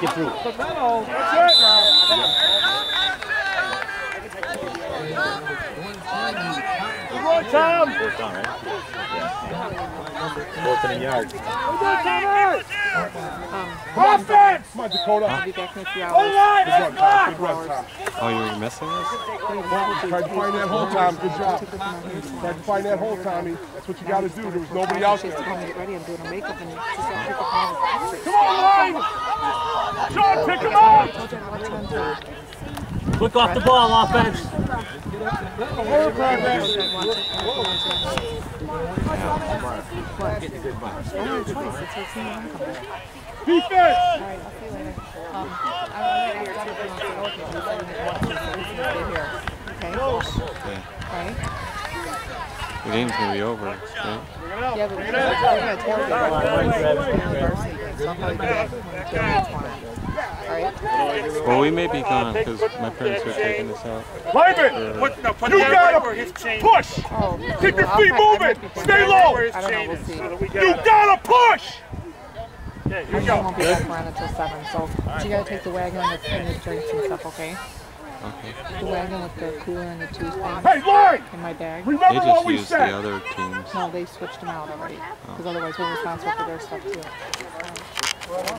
Get through. Come on, Tom! Fourth down, right? Yeah. 4th and a yard. Offense! Come on, Dakota. I'll be back in a few hours. Good run, Tom. Good run, Tom. Oh, you were missing this? Tried to find that hole, Tom. Good job. Tried to find that hole, Tommy. That's what you got to do. There was nobody out She there. has to come and get ready. I'm doing her makeup and she's got to pick up all the extras. Come on, Ryan! Sean, pick him up! Quick off the ball, offense. Defense! Okay. The game's going to be over, right? Yeah, but we're going to tailgate. Well, we may be gone because my parents are taking us out. Lyman! You gotta push! Keep your feet moving! Stay low! I don't know, we'll see. You gotta push! I won't be back around until 7, so you gotta take the wagon and the drinks and stuff, okay? Okay. The wagon with the cooler and the 2 things Hey, line! in my bag. They Remember what just we used the said! other teams. No, they switched them out already, because otherwise we're responsible for their stuff too.